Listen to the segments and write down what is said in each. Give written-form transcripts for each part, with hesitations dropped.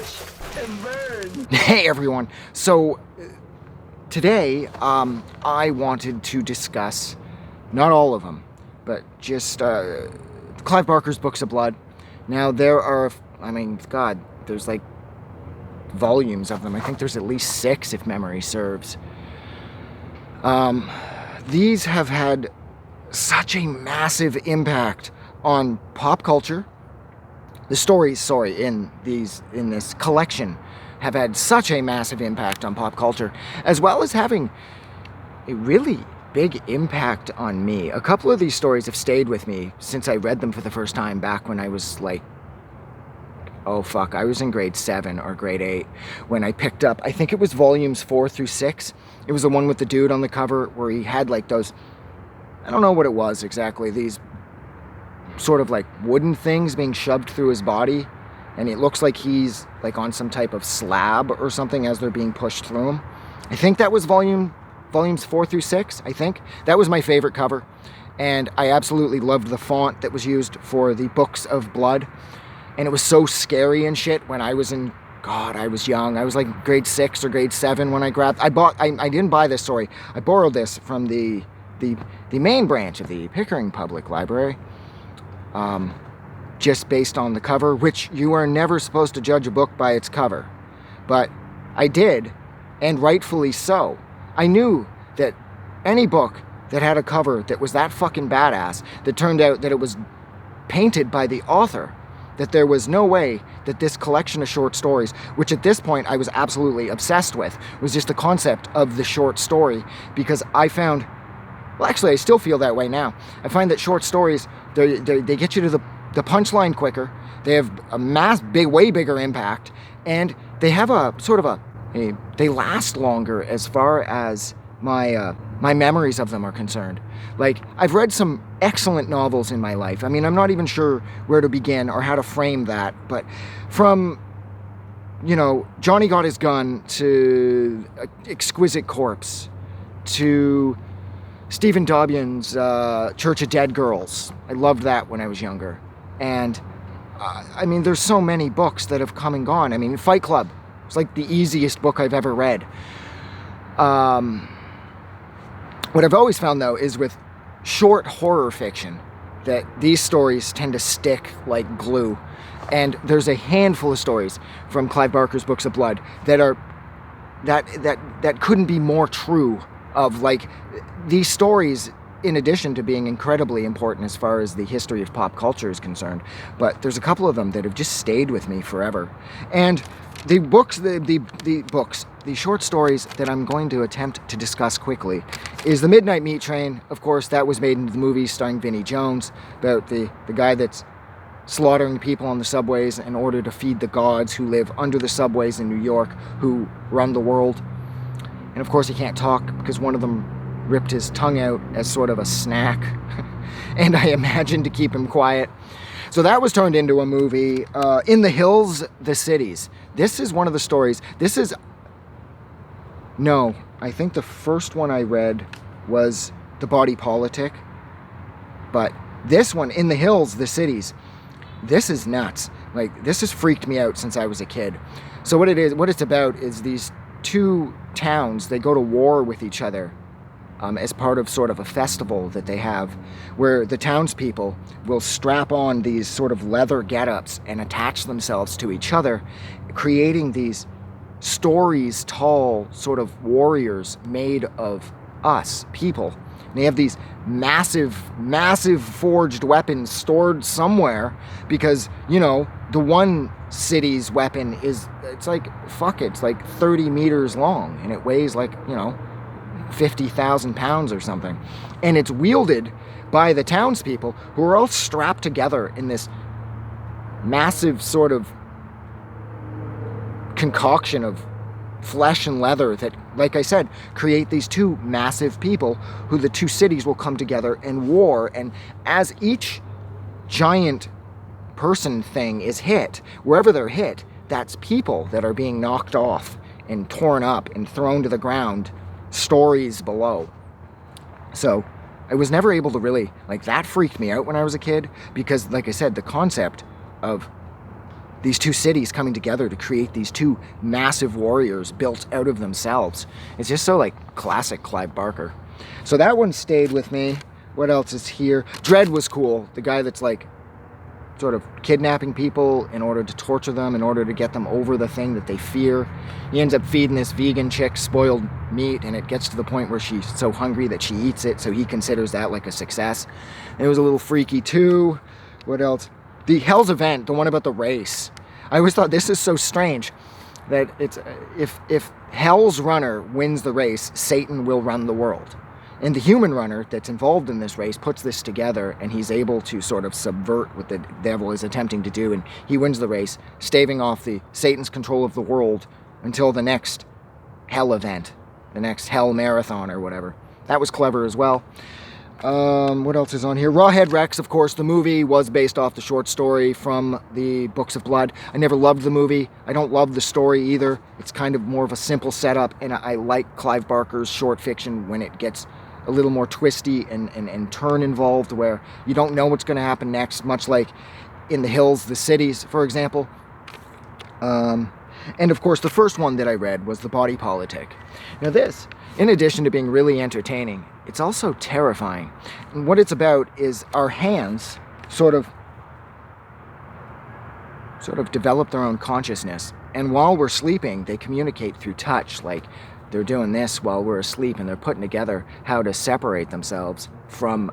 Watch and burn. Hey everyone. So today I wanted to discuss, not all of them, but just Clive Barker's Books of Blood. Now there are, God, there's like volumes of them. I think there's at least 6 if memory serves. These have had such a massive impact on pop culture. The stories, in this collection have had such a massive impact on pop culture, as well as having a really big impact on me. A couple of these stories have stayed with me since I read them for the first time back when I was like, I was in grade 7 or grade 8 when I picked up, I think it was volumes 4 through 6. It was the one with the dude on the cover where he had like those, I don't know what it was exactly, these sort of like wooden things being shoved through his body, and it looks like he's like on some type of slab or something as they're being pushed through him. I think that was volumes 4 through 6, I think. That was my favorite cover, and I absolutely loved the font that was used for the Books of Blood, and it was so scary and shit when I was in, I was young. I was like grade 6 or grade 7 when I didn't buy this, sorry. I borrowed this from the main branch of the Pickering Public Library. Just based on the cover, which you are never supposed to judge a book by its cover. But I did, and rightfully so. I knew that any book that had a cover that was that fucking badass, that turned out that it was painted by the author, that there was no way that this collection of short stories, which at this point I was absolutely obsessed with, was just the concept of the short story, because I found, well, actually I still feel that way now. I find that short stories, they get you to the punchline quicker, they have a way bigger impact, and they have a sort of they last longer as far as my memories of them are concerned. Like, I've read some excellent novels in my life. I mean, I'm not even sure where to begin or how to frame that, but from, Johnny Got His Gun to Exquisite Corpse to Stephen Dobbian's Church of Dead Girls. I loved that when I was younger. And, there's so many books that have come and gone. Fight Club was like the easiest book I've ever read. What I've always found, though, is with short horror fiction that these stories tend to stick like glue. And there's a handful of stories from Clive Barker's Books of Blood that are that couldn't be more true of, like, these stories, in addition to being incredibly important as far as the history of pop culture is concerned. But there's a couple of them that have just stayed with me forever. And the books, the short stories that I'm going to attempt to discuss quickly is The Midnight Meat Train. Of course, that was made into the movie starring Vinnie Jones, about the guy that's slaughtering people on the subways in order to feed the gods who live under the subways in New York, who run the world. And of course he can't talk because one of them ripped his tongue out as sort of a snack, and I imagine to keep him quiet. So that was turned into a movie, In the Hills, the Cities. This is one of the stories. I think the first one I read was The Body Politic, but this one, In the Hills, the Cities, this is nuts. Like, this has freaked me out since I was a kid. So what it's about is these 2 towns, they go to war with each other as part of sort of a festival that they have, where the townspeople will strap on these sort of leather get-ups and attach themselves to each other, creating these stories tall sort of warriors made of us, people. And they have these massive forged weapons stored somewhere because, the one city's weapon it's like 30 meters long, and it weighs like, 50,000 pounds or something. And it's wielded by the townspeople who are all strapped together in this massive sort of concoction of flesh and leather that, like I said, create these 2 massive people who the 2 cities will come together and war. And as each giant person thing is hit, wherever they're hit, that's people that are being knocked off and torn up and thrown to the ground, stories below. So I was never able to really, that freaked me out when I was a kid, because, like I said, the concept of these two cities coming together to create these two massive warriors built out of themselves. It's just so like classic Clive Barker. So that one stayed with me. What else is here? Dread was cool. The guy that's like sort of kidnapping people in order to torture them, in order to get them over the thing that they fear. He ends up feeding this vegan chick spoiled meat, and it gets to the point where she's so hungry that she eats it, so he considers that like a success. And it was a little freaky too. What else? The Hell's Event, the one about the race. I always thought this is so strange that it's if Hell's runner wins the race, Satan will run the world. And the human runner that's involved in this race puts this together, and he's able to sort of subvert what the devil is attempting to do, and he wins the race, staving off Satan's control of the world until the next hell event, the next hell marathon or whatever. That was clever as well. What else is on here? Rawhead Rex, of course, the movie was based off the short story from the Books of Blood. I never loved the movie. I don't love the story either. It's kind of more of a simple setup, and I like Clive Barker's short fiction when it gets a little more twisty and turn involved, where you don't know what's going to happen next, much like in The Hills, The Cities, for example. And of course, the first one that I read was The Body Politic. Now this, in addition to being really entertaining, it's also terrifying. And what it's about is our hands sort of develop their own consciousness. And while we're sleeping, they communicate through touch, like they're doing this while we're asleep, and they're putting together how to separate themselves from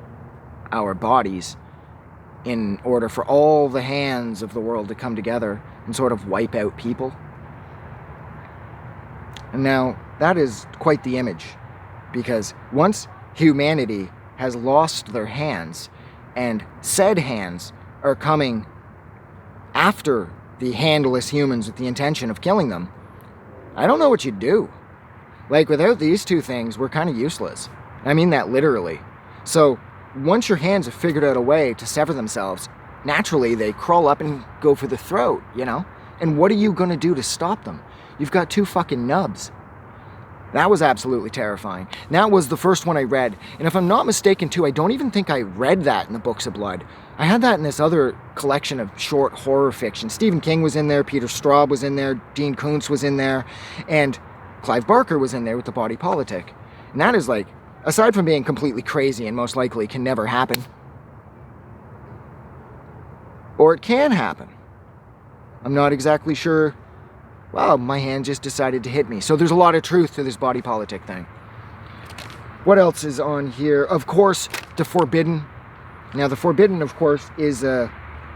our bodies in order for all the hands of the world to come together and sort of wipe out people. And now, that is quite the image, because once humanity has lost their hands, and said hands are coming after the handless humans with the intention of killing them, I don't know what you'd do. Like, without these two things, we're kind of useless. I mean that literally. So, once your hands have figured out a way to sever themselves, naturally they crawl up and go for the throat, you know? And what are you going to do to stop them? You've got two fucking nubs. That was absolutely terrifying. That was the first one I read. And if I'm not mistaken too, I don't even think I read that in the Books of Blood. I had that in this other collection of short horror fiction. Stephen King was in there, Peter Straub was in there, Dean Koontz was in there, and Clive Barker was in there with The Body Politic. And that is like, aside from being completely crazy and most likely can never happen, or it can happen. I'm not exactly sure. Wow, my hand just decided to hit me. So there's a lot of truth to this Body Politic thing. What else is on here? Of course, The Forbidden. Now, The Forbidden, of course, is the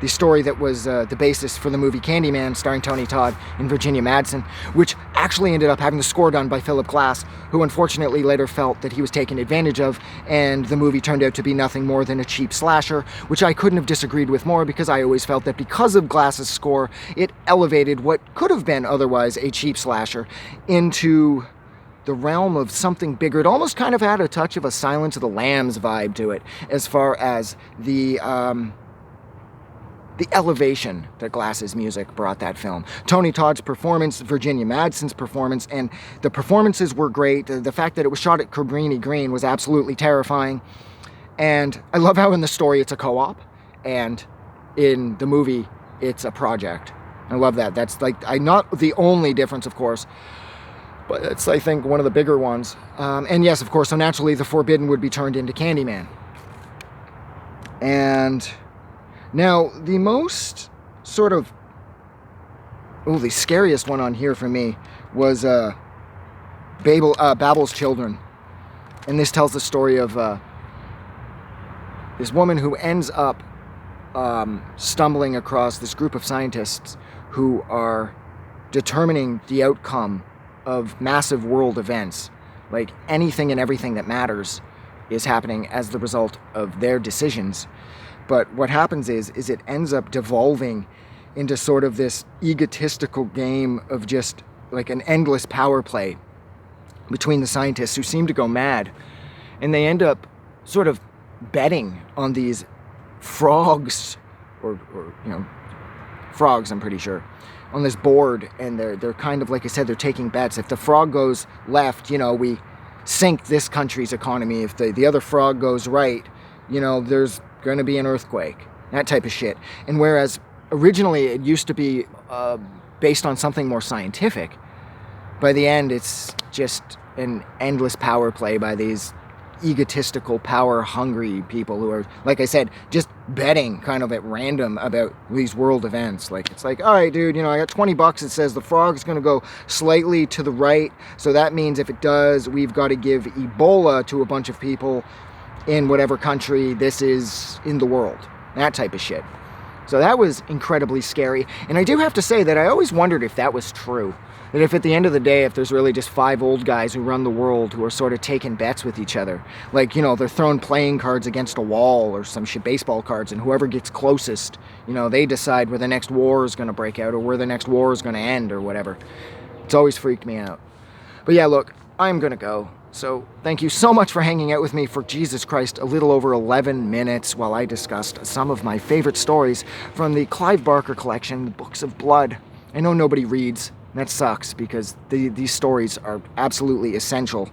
story that was the basis for the movie Candyman, starring Tony Todd and Virginia Madsen, which actually ended up having the score done by Philip Glass, who unfortunately later felt that he was taken advantage of, and the movie turned out to be nothing more than a cheap slasher, which I couldn't have disagreed with more, because I always felt that because of Glass's score, it elevated what could have been otherwise a cheap slasher into the realm of something bigger. It almost kind of had a touch of a Silence of the Lambs vibe to it, as far as the elevation that Glass's music brought that film. Tony Todd's performance, Virginia Madsen's performance, and the performances were great. The fact that it was shot at Cabrini Green was absolutely terrifying. And I love how in the story it's a co-op, and in the movie it's a project. I love that. That's like, not the only difference, of course, but it's, I think, one of the bigger ones. And yes, of course, so naturally The Forbidden would be turned into Candyman. And now, the most sort of, the scariest one on here for me was Babel's Children. And this tells the story of this woman who ends up stumbling across this group of scientists who are determining the outcome of massive world events. Like, anything and everything that matters is happening as the result of their decisions. But what happens is it ends up devolving into sort of this egotistical game of just like an endless power play between the scientists, who seem to go mad. And they end up sort of betting on these frogs, or frogs, I'm pretty sure, on this board. And they're kind of, like I said, they're taking bets. If the frog goes left, we sink this country's economy. If the other frog goes right, there's going to be an earthquake, that type of shit. And whereas originally it used to be based on something more scientific. By the end, it's just an endless power play by these egotistical, power-hungry people who are, like I said, just betting kind of at random about these world events. Like, it's like, all right, dude, I got $20. It says the frog's going to go slightly to the right, so that means if it does, we've got to give Ebola to a bunch of people in whatever country this is in the world. That type of shit. So that was incredibly scary. And I do have to say that I always wondered if that was true. That if at the end of the day, if there's really just 5 old guys who run the world who are sort of taking bets with each other, like, they're throwing playing cards against a wall or some shit, baseball cards, and whoever gets closest, they decide where the next war is going to break out or where the next war is going to end or whatever. It's always freaked me out. But yeah, look, I'm going to go. So thank you so much for hanging out with me for, Jesus Christ, a little over 11 minutes while I discussed some of my favorite stories from the Clive Barker collection, The Books of Blood. I know nobody reads. That sucks because these stories are absolutely essential.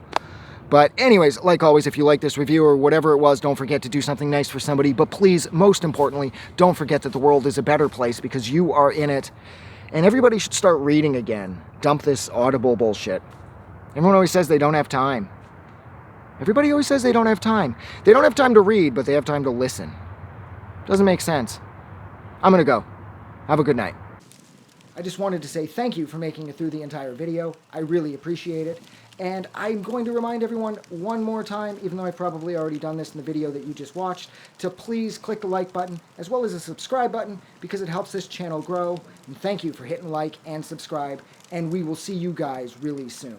But anyways, like always, if you like this review or whatever it was, don't forget to do something nice for somebody. But please, most importantly, don't forget that the world is a better place because you are in it. And everybody should start reading again. Dump this Audible bullshit. Everyone always says they don't have time. Everybody always says they don't have time. They don't have time to read, but they have time to listen. Doesn't make sense. I'm gonna go. Have a good night. I just wanted to say thank you for making it through the entire video. I really appreciate it. And I'm going to remind everyone one more time, even though I've probably already done this in the video that you just watched, to please click the like button as well as the subscribe button because it helps this channel grow. And thank you for hitting like and subscribe. And we will see you guys really soon.